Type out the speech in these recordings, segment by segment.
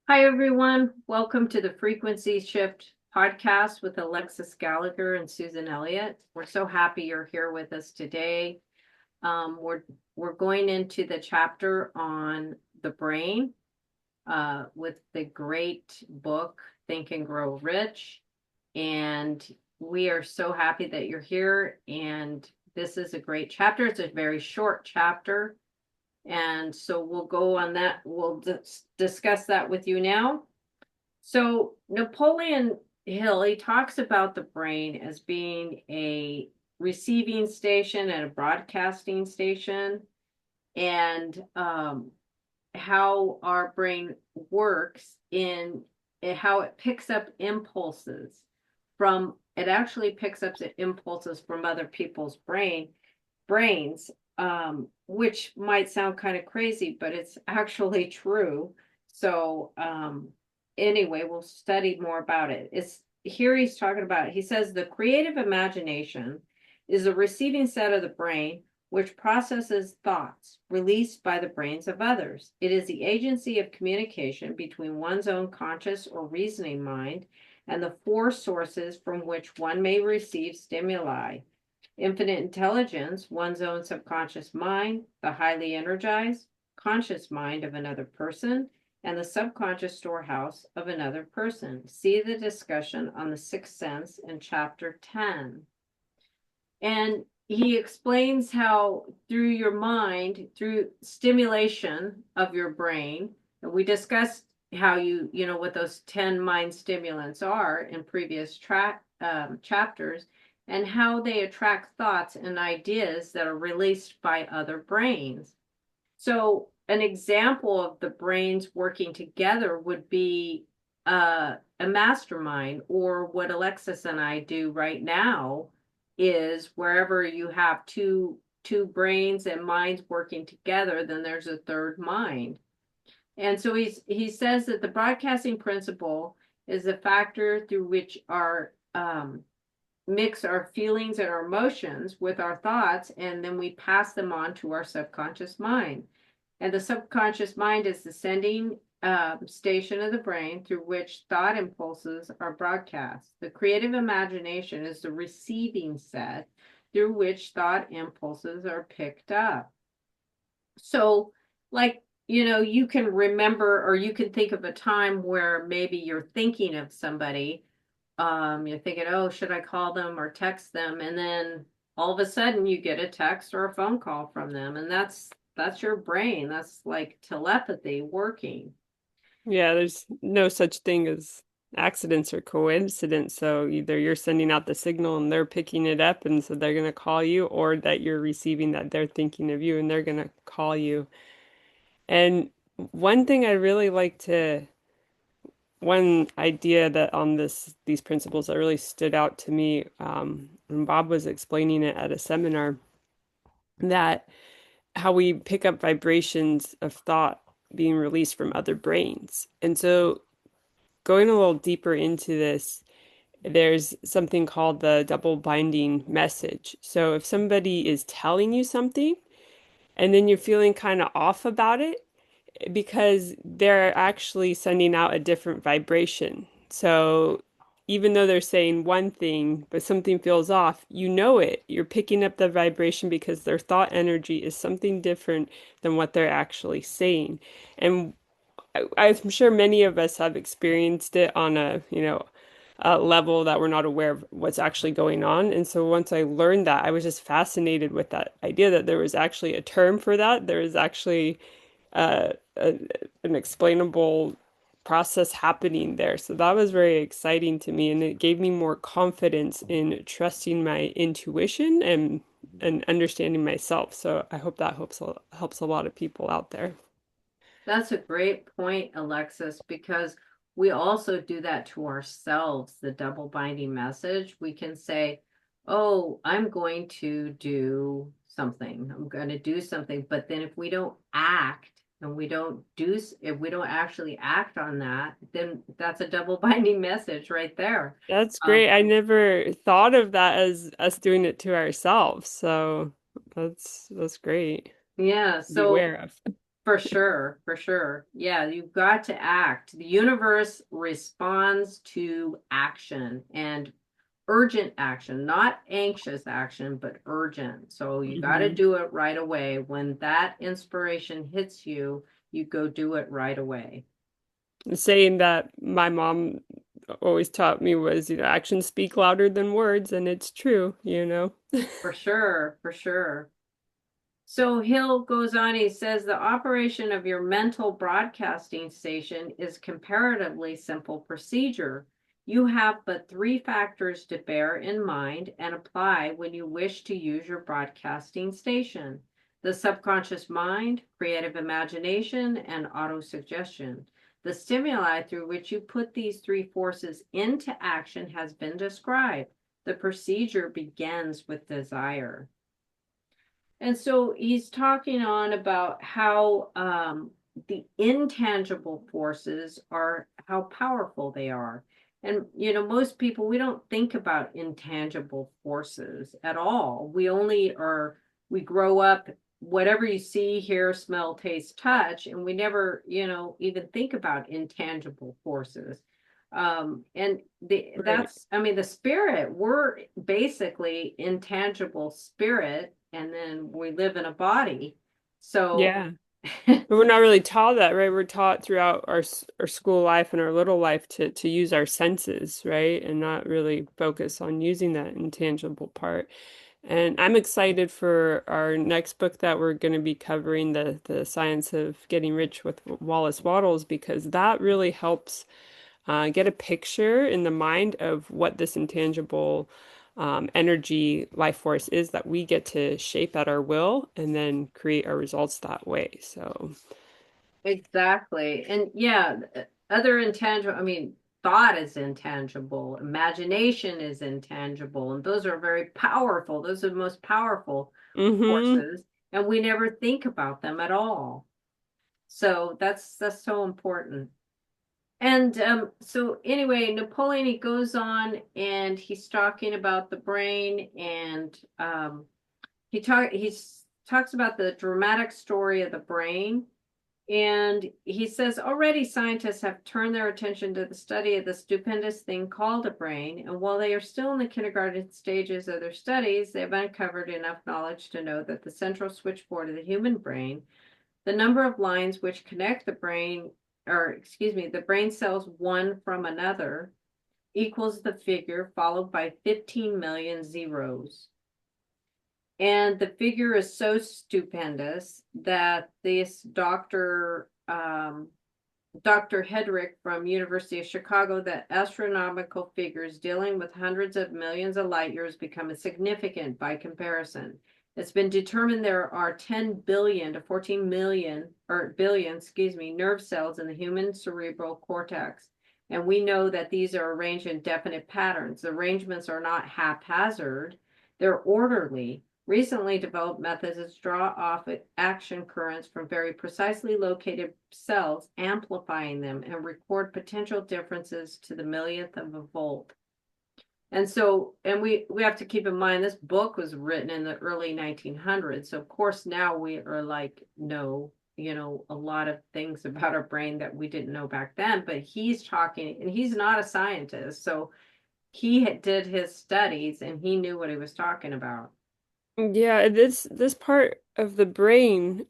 Hi, everyone. Welcome to the Frequency Shift podcast with Alexis Gallagher and Susan Elliott. We're so happy you're here with us today. We're going into the chapter on the brain with the great book Think and Grow Rich. And we are so happy that you're here. And this is a great chapter. It's a very short chapter. And so we'll go on that. We'll discuss that with you now. So Napoleon Hill, he talks about the brain as being a receiving station and a broadcasting station, and how our brain works in how it picks up impulses from it actually picks up the impulses from other people's brains, which might sound kind of crazy, but it's actually true. So anyway, we'll study more about it. It's here he's talking about, he says the creative imagination is a receiving set of the brain which processes thoughts released by the brains of others. It is the agency of communication between one's own conscious or reasoning mind and the four sources from which one may receive stimuli: infinite intelligence, one's own subconscious mind, the highly energized conscious mind of another person, and the subconscious storehouse of another person. See the discussion on the sixth sense in chapter 10. And he explains how through your mind, through stimulation of your brain, and we discussed how what those 10 mind stimulants are in previous chapters, and how they attract thoughts and ideas that are released by other brains. So an example of the brains working together would be a mastermind, or what Alexis and I do right now is wherever you have two brains and minds working together, then there's a third mind. And so he says that the broadcasting principle is a factor through which our mix our feelings and our emotions with our thoughts, and then we pass them on to our subconscious mind. And the subconscious mind is the sending station of the brain through which thought impulses are broadcast. The creative imagination is the receiving set through which thought impulses are picked up. So, like, you can remember, or you can think of a time where maybe you're thinking of somebody. You're thinking, oh, should I call them or text them? And then all of a sudden you get a text or a phone call from them. And that's your brain. That's like telepathy working. Yeah, there's no such thing as accidents or coincidence. So either you're sending out the signal and they're picking it up, and so they're going to call you, or that you're receiving that they're thinking of you and they're going to call you. And one thing I really like to, one idea that on these principles that really stood out to me, when Bob was explaining it at a seminar, that how we pick up vibrations of thought being released from other brains. And so going a little deeper into this, there's something called the double binding message. So if somebody is telling you something and then you're feeling kind of off about it, because they're actually sending out a different vibration. So even though they're saying one thing, but something feels off, you know it. You're picking up the vibration because their thought energy is something different than what they're actually saying. And I'm sure many of us have experienced it on a level that we're not aware of what's actually going on. And so once I learned that, I was just fascinated with that idea that there was actually a term for that. There is actually an explainable process happening there. So that was very exciting to me, and it gave me more confidence in trusting my intuition and understanding myself. So I hope that helps a lot of people out there. That's a great point, Alexis, because we also do that to ourselves, the double binding message. We can say, oh, I'm going to do something. I'm going to do something. But then if we don't act and if we don't actually act on that, then that's a double binding message right there. That's Um, great. I never thought of that as us doing it to ourselves. So that's great yeah. to be So aware of. For sure, for sure. Yeah, you've got to act. The universe responds to action and urgent action, not anxious action, but urgent. So you got to Hmm. do it right away. When that inspiration hits you, you go do it right away. The saying that my mom always taught me was, actions speak louder than words, and it's true, you know. For sure, for sure. So Hill goes on, he says the operation of your mental broadcasting station is comparatively simple procedure. You have but three factors to bear in mind and apply when you wish to use your broadcasting station: the subconscious mind, creative imagination, and autosuggestion. The stimuli through which you put these three forces into action has been described. The procedure begins with desire. And so he's talking on about how the intangible forces are, how powerful they are. And, most people, we don't think about intangible forces at all. We grow up, whatever you see, hear, smell, taste, touch, and we never, even think about intangible forces. And Right. I mean, the spirit, we're basically intangible spirit, and then we live in a body. So, Yeah. But we're not really taught that, right? We're taught throughout our school life and our little life to use our senses, right? And not really focus on using that intangible part. And I'm excited for our next book that we're going to be covering, the science of getting rich with Wallace Wattles, because that really helps get a picture in the mind of what this intangible energy life force is that we get to shape at our will and then create our results that way. So, exactly. And yeah, other intangible, I mean, thought is intangible, imagination is intangible, and those are very powerful. Those are the most powerful hmm. forces, and we never think about them at all. So that's so important. And so anyway, Napoleon, he goes on and he's talking about the brain, and he talks about the dramatic story of the brain. And he says already scientists have turned their attention to the study of the stupendous thing called a brain. And while they are still in the kindergarten stages of their studies, they have uncovered enough knowledge to know that the central switchboard of the human brain, the number of lines which connect the brain, or excuse me, the brain cells one from another, equals the figure followed by 15 million zeros. And the figure is so stupendous that this Dr. Hedrick from University of Chicago, that astronomical figures dealing with hundreds of millions of light years become insignificant by comparison. It's been determined there are 10 billion to 14 million, or billion, excuse me, nerve cells in the human cerebral cortex. And we know that these are arranged in definite patterns. The arrangements are not haphazard, they're orderly. Recently developed methods draw off action currents from very precisely located cells, amplifying them, and record potential differences to the millionth of a volt. And so, and we have to keep in mind this book was written in the early 1900s. So of course now we are like, no, a lot of things about our brain that we didn't know back then. But he's talking, and he's not a scientist, so he did his studies and he knew what he was talking about. Yeah, this part of the brain,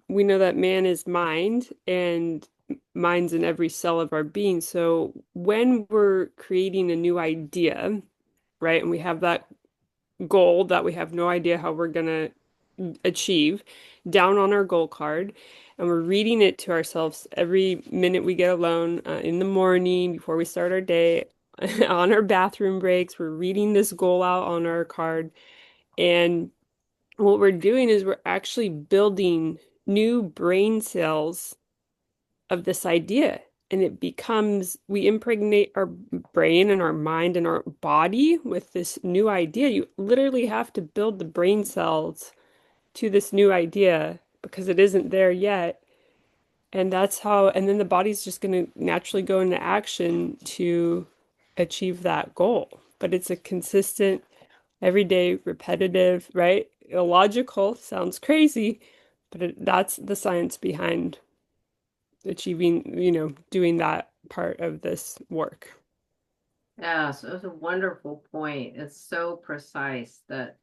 we know that man is mind and mind's in every cell of our being. So when we're creating a new idea, right, and we have that goal that we have no idea how we're gonna achieve down on our goal card, and we're reading it to ourselves every minute we get alone, in the morning, before we start our day, on our bathroom breaks, we're reading this goal out on our card. And what we're doing is we're actually building new brain cells of this idea. And it becomes, we impregnate our brain and our mind and our body with this new idea. You literally have to build the brain cells to this new idea because it isn't there yet. And that's how, and then the body's just going to naturally go into action to achieve that goal. But it's a consistent, everyday, repetitive, right? Illogical, sounds crazy, But that's the science behind achieving, doing that part of this work. Yes, it was a wonderful point. It's so precise that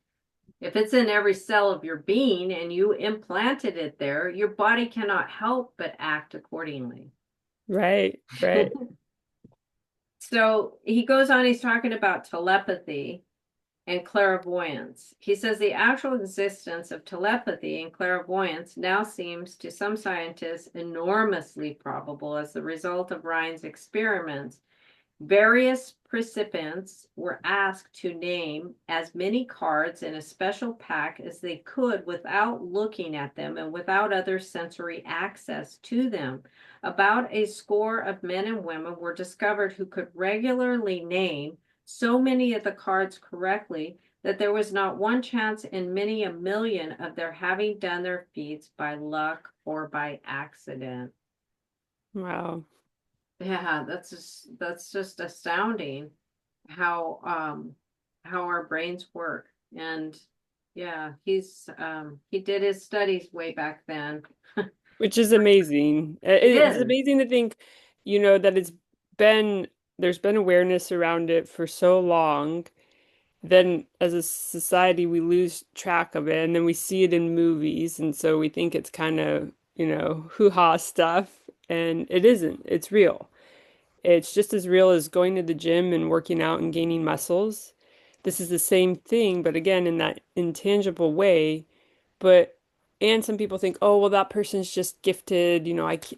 if it's in every cell of your being and you implanted it there, your body cannot help but act accordingly. Right, right. So he goes on, he's talking about telepathy and clairvoyance. He says the actual existence of telepathy and clairvoyance now seems to some scientists enormously probable as the result of Ryan's experiments. Various participants were asked to name as many cards in a special pack as they could without looking at them and without other sensory access to them. About a score of men and women were discovered who could regularly name so many of the cards correctly that there was not one chance in many a million of their having done their feats by luck or by accident. Wow. Yeah, that's just astounding how our brains work. And yeah, he did his studies way back then. Which is amazing. It It's is. amazing to think, that been, there's been awareness around it for so long. Then as a society, we lose track of it, and then we see it in movies. And so we think it's kind of, hoo-ha stuff. And it isn't, it's real. It's just as real as going to the gym and working out and gaining muscles. This is the same thing, but again, in that intangible way. But, and some people think, oh, well, that person's just gifted,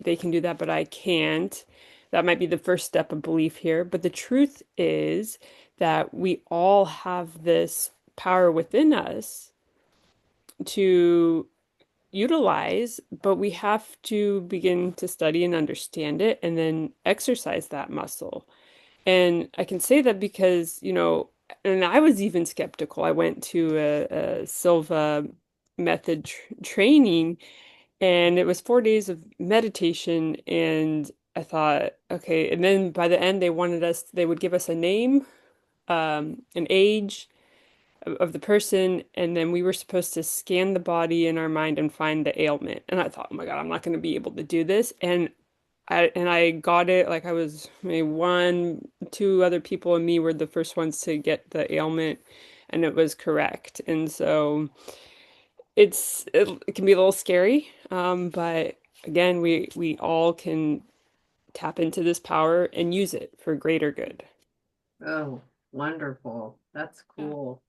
they can do that, but I can't. That might be the first step of belief here. But the truth is that we all have this power within us to utilize, but we have to begin to study and understand it and then exercise that muscle. And I can say that because, and I was even skeptical. I went to a Silva method training, and it was 4 days of meditation. And I thought, okay. And then by the end, they would give us a name, an age of the person, and then we were supposed to scan the body in our mind and find the ailment. And I thought, oh my God, I'm not going to be able to do this. And I got it. Like I was maybe one, two other people and me were the first ones to get the ailment, and it was correct. And so it can be a little scary, but again, we all can tap into this power and use it for greater good. Oh, wonderful. That's Yeah. cool.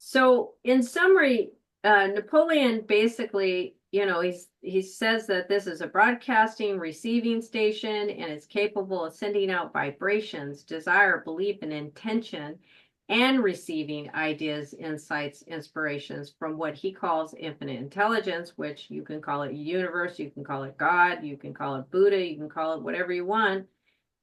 So, in summary, Napoleon basically, he says that this is a broadcasting receiving station and it's capable of sending out vibrations, desire, belief, and intention, and receiving ideas, insights, inspirations from what he calls infinite intelligence, which you can call it universe, you can call it God, you can call it Buddha, you can call it whatever you want.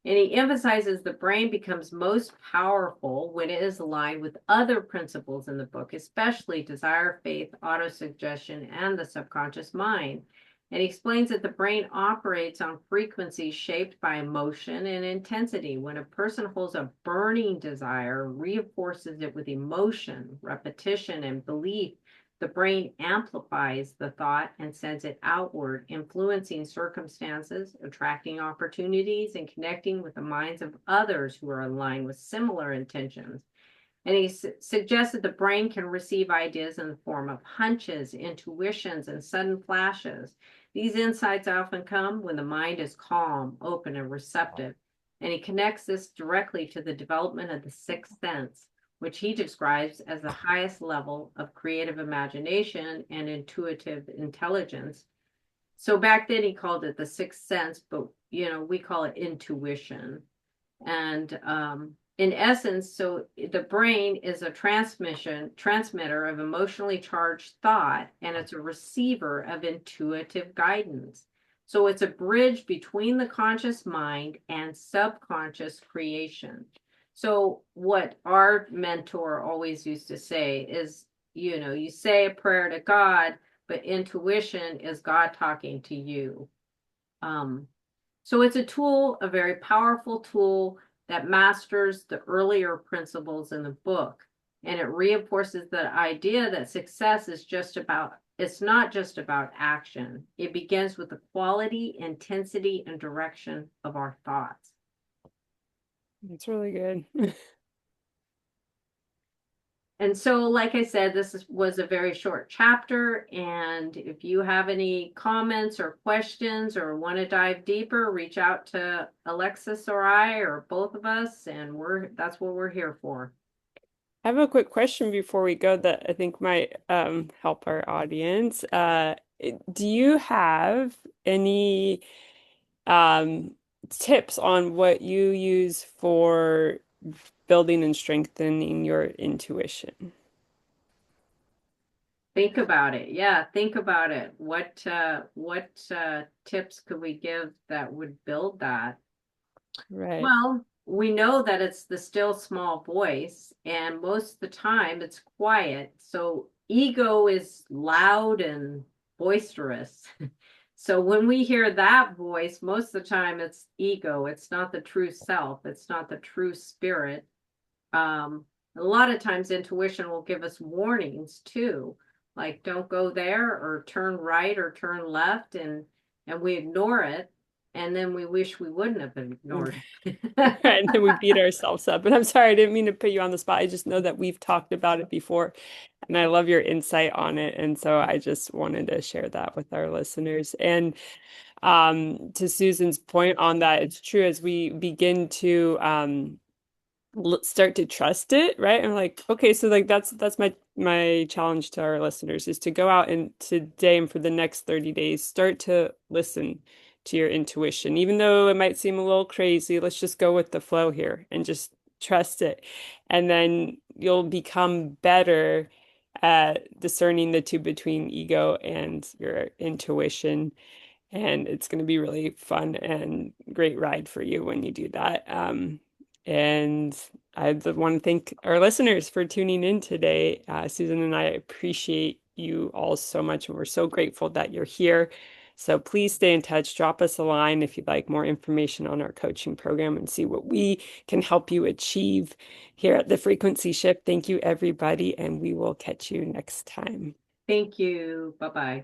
And he emphasizes the brain becomes most powerful when it is aligned with other principles in the book, especially desire, faith, autosuggestion, and the subconscious mind. And he explains that the brain operates on frequencies shaped by emotion and intensity. When a person holds a burning desire, reinforces it with emotion, repetition, and belief, the brain amplifies the thought and sends it outward, influencing circumstances, attracting opportunities, and connecting with the minds of others who are aligned with similar intentions. And he suggests that the brain can receive ideas in the form of hunches, intuitions, and sudden flashes. These insights often come when the mind is calm, open, and receptive. And he connects this directly to the development of the sixth sense, which he describes as the highest level of creative imagination and intuitive intelligence. So back then he called it the sixth sense, but we call it intuition. And in essence, so the brain is a transmitter of emotionally charged thought, and it's a receiver of intuitive guidance. So it's a bridge between the conscious mind and subconscious creation. So what our mentor always used to say is, you say a prayer to God, but intuition is God talking to you. Um, so it's a tool, a very powerful tool that masters the earlier principles in the book. And it reinforces the idea that success is just about It's not just about action. It begins with the quality, intensity, and direction of our thoughts. It's really good. And so, like I said, was a very short chapter. And if you have any comments or questions or want to dive deeper, reach out to Alexis or I or both of us, and that's what we're here for. I have a quick question before we go that I think might help our audience. Do you have any um, tips on what you use for building and strengthening your intuition? Think about it. Yeah, think about it. What tips could we give that would build that? Right. Well, we know that it's the still small voice, and most of the time it's quiet. So ego is loud and boisterous. So when we hear that voice, most of the time it's ego. It's not the true self. It's not the true spirit. A lot of times intuition will give us warnings too, like don't go there or turn right or turn left, and we ignore it, and then we wish we wouldn't have ignored it. And then we beat ourselves up. And I'm sorry, I didn't mean to put you on the spot. I just know that we've talked about it before, and I love your insight on it. And so I just wanted to share that with our listeners. And to Susan's point on that, it's true as we begin to start to trust it, right? And like, okay, so like that's my challenge to our listeners is to go out and today and for the next 30 days, start to listen to your intuition. Even though it might seem a little crazy, let's just go with the flow here and just trust it. And then you'll become better at discerning the two between ego and your intuition. And it's going to be really fun and great ride for you when you do that. And I want to thank our listeners for tuning in today. Susan and I appreciate you all so much, and we're so grateful that you're here. So please stay in touch. Drop us a line if you'd like more information on our coaching program and see what we can help you achieve here at the Frequency Shift. Thank you, everybody, and we will catch you next time. Thank you. Bye bye.